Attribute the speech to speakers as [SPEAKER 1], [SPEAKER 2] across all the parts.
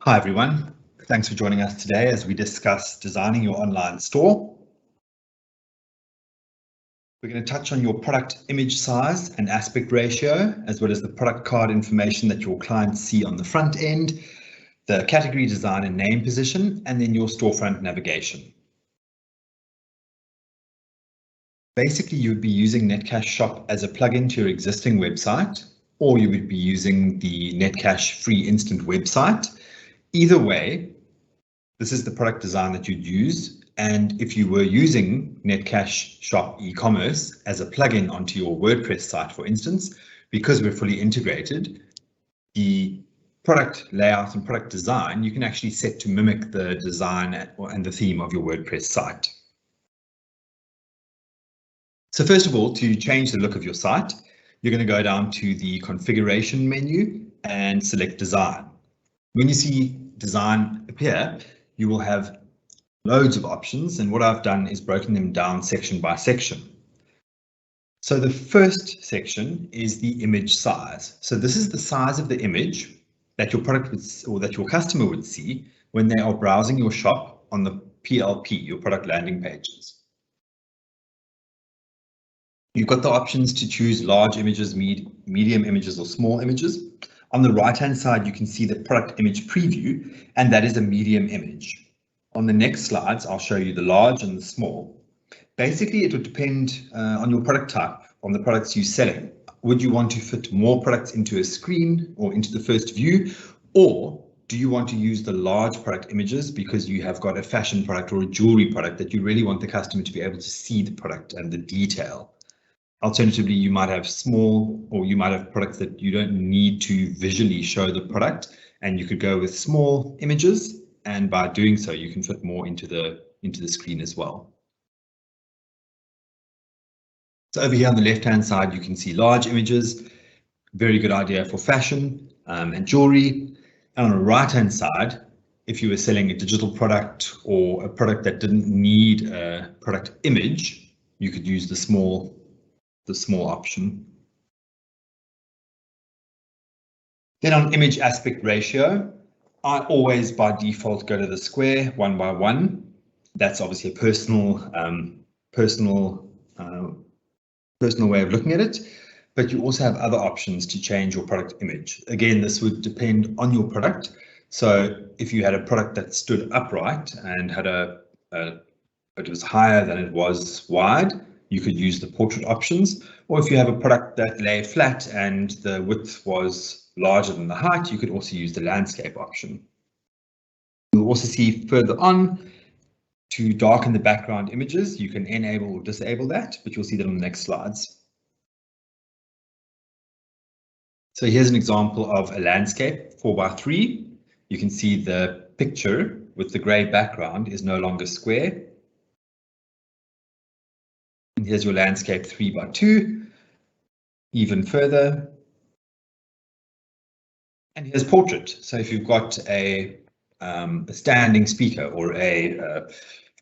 [SPEAKER 1] Hi everyone, thanks for joining us today as we discuss designing your online store. We're going to touch on your product image size and aspect ratio, as well as the product card information that your clients see on the front end, the category design and name position, and then your storefront navigation. Basically, you would be using Netcash Shop as a plugin to your existing website, or you would be using the Netcash free instant website. Either way, this is the product design that you'd use, and if you were using Netcash Shop eCommerce as a plugin onto your WordPress site, for instance, because we're fully integrated, the product layout and product design you can actually set to mimic the design and the theme of your WordPress site. So first of all, to change the look of your site, you're going to go down to the configuration menu and select design. When you see design appear, you will have loads of options, and what I've done is broken them down section by section. So the first section is the image size. So this is the size of the image that your product would, or that your customer would see when they are browsing your shop on the PLP, your product landing pages. You've got the options to choose large images, medium images, or small images. On the right-hand side, you can see the product image preview, and that is a medium image. On the next slides, I'll show you the large and the small. Basically, it would depend on your product type, on the products you're selling. Would you want to fit more products into a screen or into the first view, or do you want to use the large product images because you have got a fashion product or a jewelry product that you really want the customer to be able to see the product and the detail? Alternatively, you might have small, or you might have products that you don't need to visually show the product, and you could go with small images, and by doing so, you can fit more into the screen as well. So over here on the left-hand side, you can see large images, very good idea for fashion and jewelry. And on the right-hand side, if you were selling a digital product or a product that didn't need a product image, you could use the small option. Then on image aspect ratio, I always by default go to the square 1 by 1. That's obviously a personal way of looking at it, but you also have other options to change your product image. Again, this would depend on your product. So if you had a product that stood upright and had it was higher than it was wide, you could use the portrait options. Or if you have a product that lay flat and the width was larger than the height, you could also use the landscape option. You'll also see further on, to darken the background images, you can enable or disable that, but you'll see that on the next slides. So here's an example of a landscape 4x3. You can see the picture with the grey background is no longer square. And here's your landscape 3x2, even further. And here's portrait. So if you've got a standing speaker or a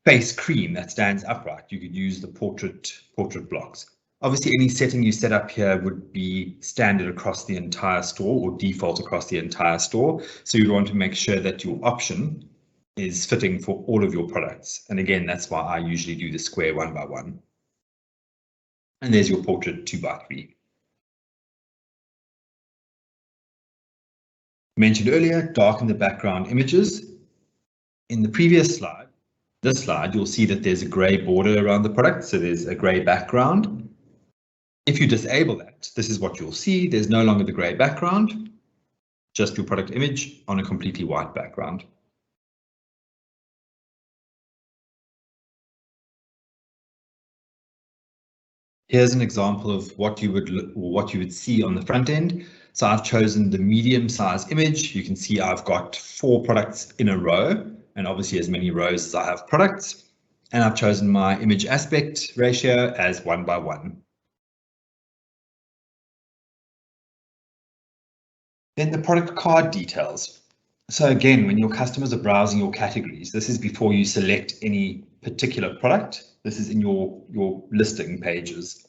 [SPEAKER 1] face cream that stands upright, you could use the portrait blocks. Obviously, any setting you set up here would be standard across the entire store or default across the entire store. So you'd want to make sure that your option is fitting for all of your products. And again, that's why I usually do the square 1 by 1. And there's your portrait 2x3. Mentioned earlier, darken the background images. In the previous slide, this slide, you'll see that there's a grey border around the product, so there's a grey background. If you disable that, this is what you'll see. There's no longer the grey background, just your product image on a completely white background. Here's an example of what you would see on the front end. So I've chosen the medium size image. You can see I've got 4 products in a row, and obviously as many rows as I have products. And I've chosen my image aspect ratio as 1 by 1. Then the product card details. So again, when your customers are browsing your categories, this is before you select any particular product. This is in your listing pages.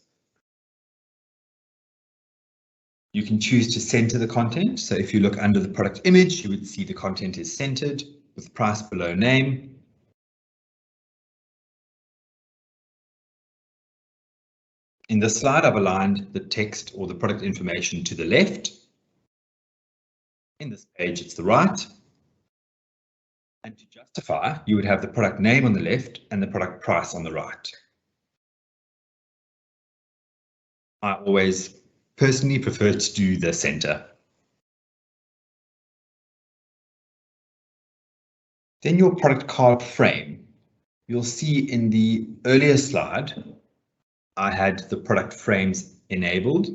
[SPEAKER 1] You can choose to center the content. So if you look under the product image, you would see the content is centered with price below name. In this slide, I've aligned the text or the product information to the left. In this page, it's the right. And to justify, you would have the product name on the left and the product price on the right. I always personally prefer to do the center. Then your product card frame. You'll see in the earlier slide, I had the product frames enabled.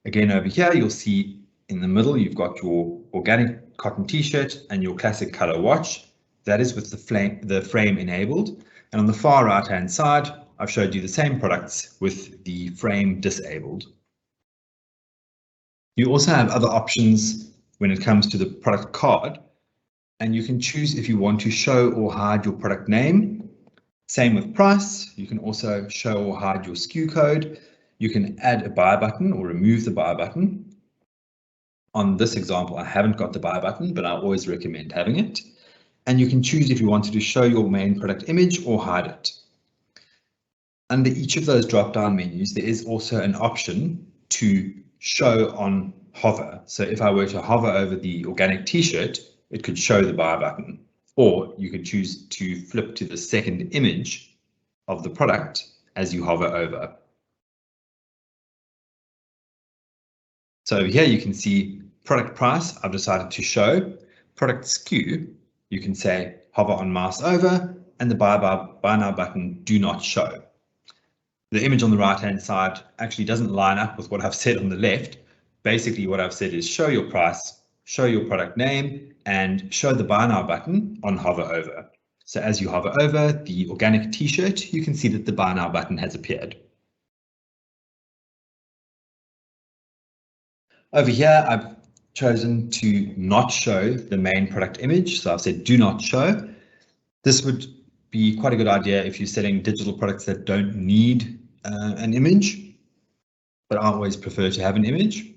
[SPEAKER 1] Again, over here, you'll see in the middle, you've got your organic cotton t-shirt and your classic color watch. That is with the frame enabled. And on the far right-hand side, I've showed you the same products with the frame disabled. You also have other options when it comes to the product card, and you can choose if you want to show or hide your product name. Same with price. You can also show or hide your SKU code. You can add a buy button or remove the buy button. On this example, I haven't got the buy button, but I always recommend having it. And you can choose if you wanted to show your main product image or hide it. Under each of those drop-down menus, there is also an option to show on hover. So if I were to hover over the organic t-shirt, it could show the buy button, or you could choose to flip to the second image of the product as you hover over. So over here you can see product price, I've decided to show. Product SKU, you can say hover on mouse over, and the buy now button do not show. The image on the right hand side actually doesn't line up with what I've said on the left. Basically what I've said is show your price, show your product name, and show the buy now button on hover over. So as you hover over the organic t-shirt, you can see that the buy now button has appeared. Over here, I've chosen to not show the main product image. So I've said do not show. This would be quite a good idea if you're selling digital products that don't need an image, but I always prefer to have an image.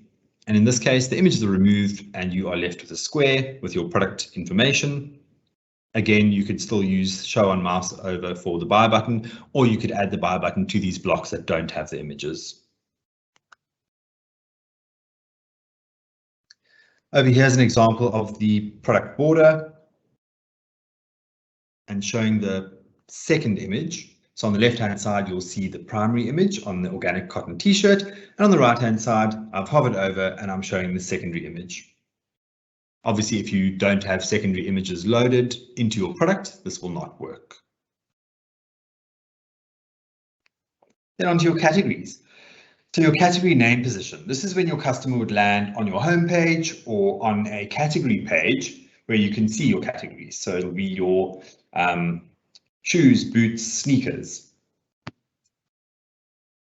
[SPEAKER 1] And in this case, the images are removed and you are left with a square with your product information. Again, you could still use show on mouse over for the buy button, or you could add the buy button to these blocks that don't have the images. Over here is an example of the product border and showing the second image. So on the left-hand side, you'll see the primary image on the organic cotton t-shirt, and on the right-hand side, I've hovered over and I'm showing the secondary image. Obviously, if you don't have secondary images loaded into your product, this will not work. Then onto your categories. So your category name position. This is when your customer would land on your homepage or on a category page where you can see your categories. So it'll be your shoes, boots, sneakers.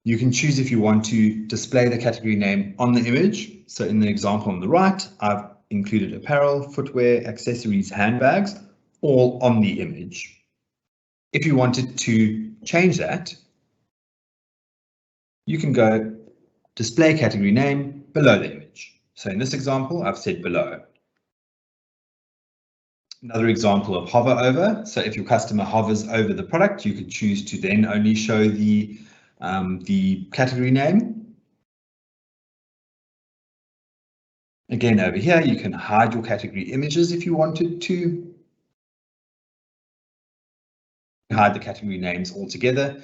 [SPEAKER 1] You can choose if you want to display the category name on the image. So in the example on the right, I've included apparel, footwear, accessories, handbags, all on the image. If you wanted to change that, you can go display category name below the image. So in this example, I've said below. Another example of hover over. So if your customer hovers over the product, you could choose to then only show the category name. Again, over here, you can hide your category images if you wanted to. Hide the category names altogether.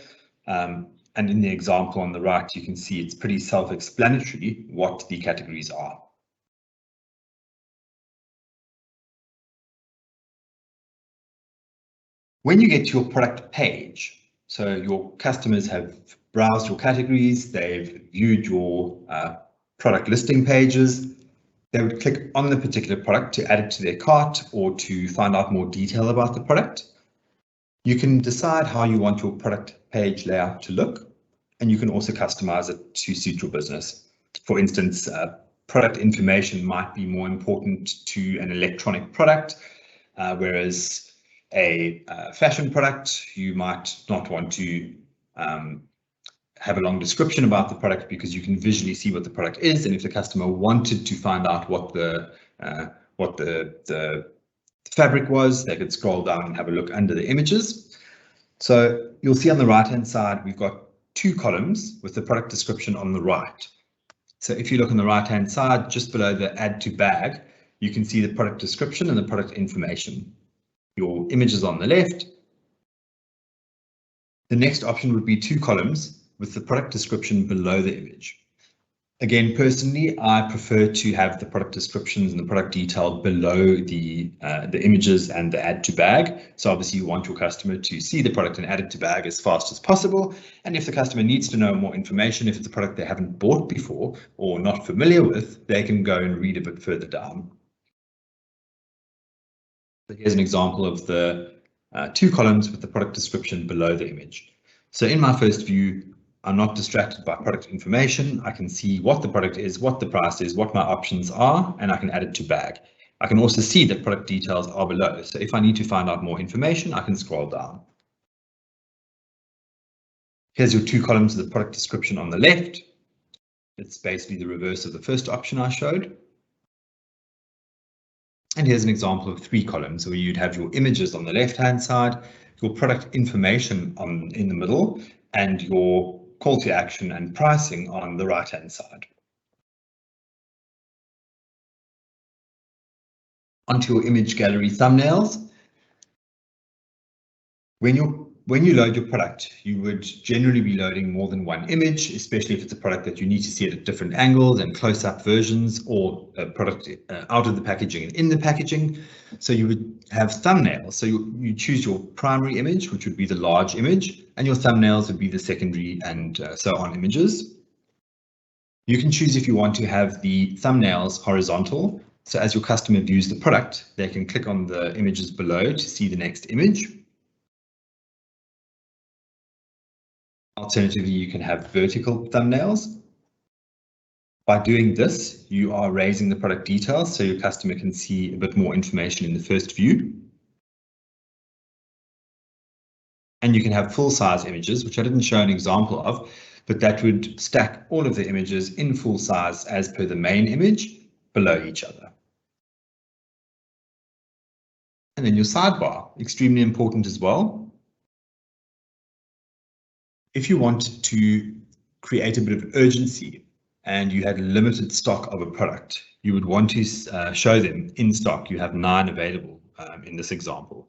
[SPEAKER 1] And in the example on the right, you can see it's pretty self-explanatory what the categories are. When you get to your product page, so your customers have browsed your categories, they've viewed your product listing pages, they would click on the particular product to add it to their cart or to find out more detail about the product. You can decide how you want your product page layout to look, and you can also customize it to suit your business. For instance, product information might be more important to an electronic product, whereas a fashion product, you might not want to have a long description about the product because you can visually see what the product is, and if the customer wanted to find out what the fabric was, they could scroll down and have a look under the images. So you'll see on the right hand side we've got two columns with the product description on the right. So if you look on the right hand side, just below the add to bag, you can see the product description and the product information. Your images on the left. The next option would be two columns with the product description below the image. Again, personally, I prefer to have the product descriptions and the product detail below the images and the add to bag. So obviously you want your customer to see the product and add it to bag as fast as possible. And if the customer needs to know more information, if it's a product they haven't bought before or not familiar with, they can go and read a bit further down. So here's an example of the two columns with the product description below the image. So in my first view, I'm not distracted by product information. I can see what the product is, what the price is, what my options are, and I can add it to bag. I can also see that product details are below. So if I need to find out more information, I can scroll down. Here's your two columns of the product description on the left. It's basically the reverse of the first option I showed. And here's an example of three columns where you'd have your images on the left-hand side, your product information in the middle, and your call to action and pricing on the right-hand side. Onto your image gallery thumbnails. When you load your product, you would generally be loading more than one image, especially if it's a product that you need to see it at different angles and close-up versions, or a product out of the packaging and in the packaging. So you would have thumbnails. So you choose your primary image, which would be the large image, and your thumbnails would be the secondary and so on images. You can choose if you want to have the thumbnails horizontal. So as your customer views the product, they can click on the images below to see the next image. Alternatively, you can have vertical thumbnails. By doing this, you are raising the product details so your customer can see a bit more information in the first view. And you can have full-size images, which I didn't show an example of, but that would stack all of the images in full size as per the main image below each other. And then your sidebar, extremely important as well. If you wanted to create a bit of urgency and you had limited stock of a product, you would want to show them in stock. You have 9 available in this example.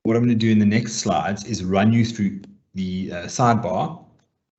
[SPEAKER 1] What I'm going to do in the next slides is run you through the sidebar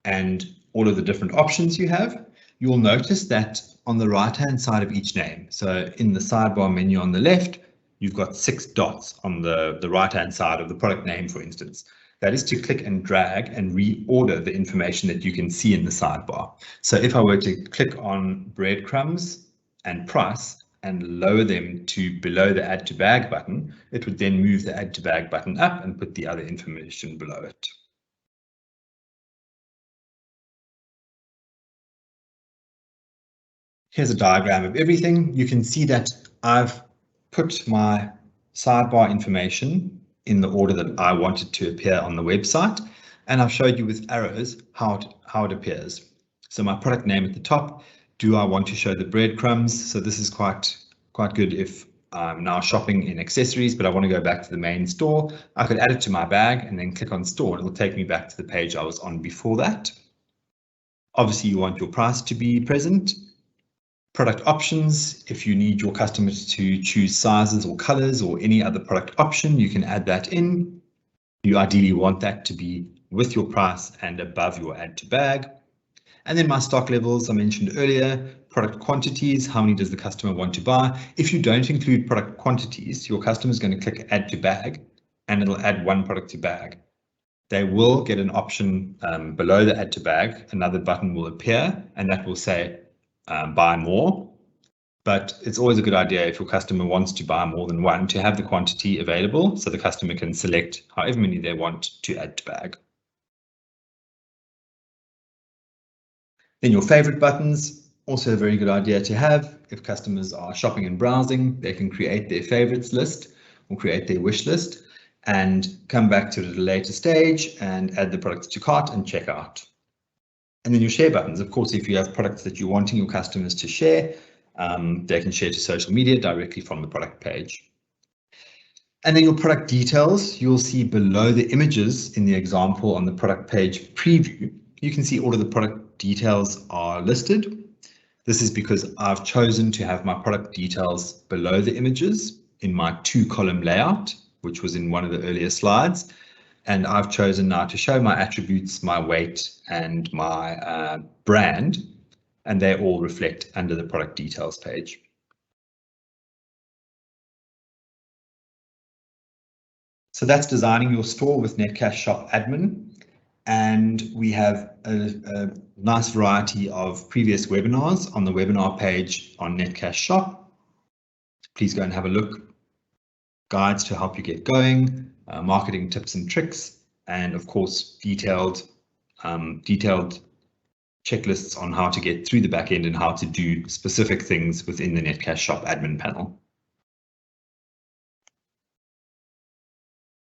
[SPEAKER 1] and all of the different options you have. You'll notice that on the right-hand side of each name, so in the sidebar menu on the left, you've got 6 dots on the right-hand side of the product name, for instance. That is to click and drag and reorder the information that you can see in the sidebar. So if I were to click on breadcrumbs and price and lower them to below the add to bag button, it would then move the add to bag button up and put the other information below it. Here's a diagram of everything. You can see that I've put my sidebar information in the order that I wanted to appear on the website, and I've showed you with arrows how it appears. So my product name at the top, do I want to show the breadcrumbs? So this is quite good if I'm now shopping in accessories, but I want to go back to the main store. I could add it to my bag and then click on store, and it will take me back to the page I was on before that. Obviously, you want your price to be present. Product options, if you need your customers to choose sizes or colors or any other product option, you can add that in. You ideally want that to be with your price and above your add to bag. And then my stock levels I mentioned earlier, product quantities, how many does the customer want to buy? If you don't include product quantities, your customer is going to click add to bag and it'll add 1 product to bag. They will get an option below the add to bag, another button will appear and that will say buy more, but it's always a good idea if your customer wants to buy more than 1 to have the quantity available so the customer can select however many they want to add to bag. Then your favorite buttons, also a very good idea to have. If customers are shopping and browsing, they can create their favorites list or create their wish list. and come back to the later stage and add the products to cart and check out. And then your share buttons. Of course, if you have products that you're wanting your customers to share, they can share to social media directly from the product page. And then your product details, you'll see below the images in the example on the product page preview, you can see all of the product details are listed. This is because I've chosen to have my product details below the images in my 2-column layout, which was in one of the earlier slides. And I've chosen now to show my attributes, my weight, and my brand, and they all reflect under the product details page. So that's designing your store with Netcash Shop Admin. And we have a nice variety of previous webinars on the webinar page on Netcash Shop. Please go and have a look. Guides to help you get going, marketing tips and tricks, and of course, detailed checklists on how to get through the back end and how to do specific things within the Netcash Shop Admin panel.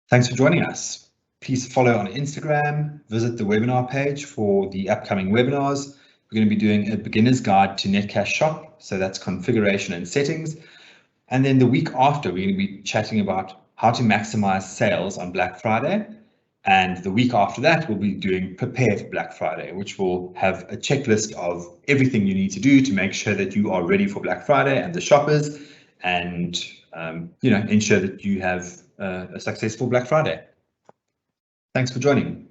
[SPEAKER 1] Thanks for joining us. Please follow on Instagram, visit the webinar page for the upcoming webinars. We're going to be doing a beginner's guide to Netcash Shop, so that's configuration and settings. And then the week after, we're going to be chatting about how to maximize sales on Black Friday. And the week after that, we'll be doing Prepare for Black Friday, which will have a checklist of everything you need to do to make sure that you are ready for Black Friday and the shoppers, and ensure that you have a successful Black Friday. Thanks for joining.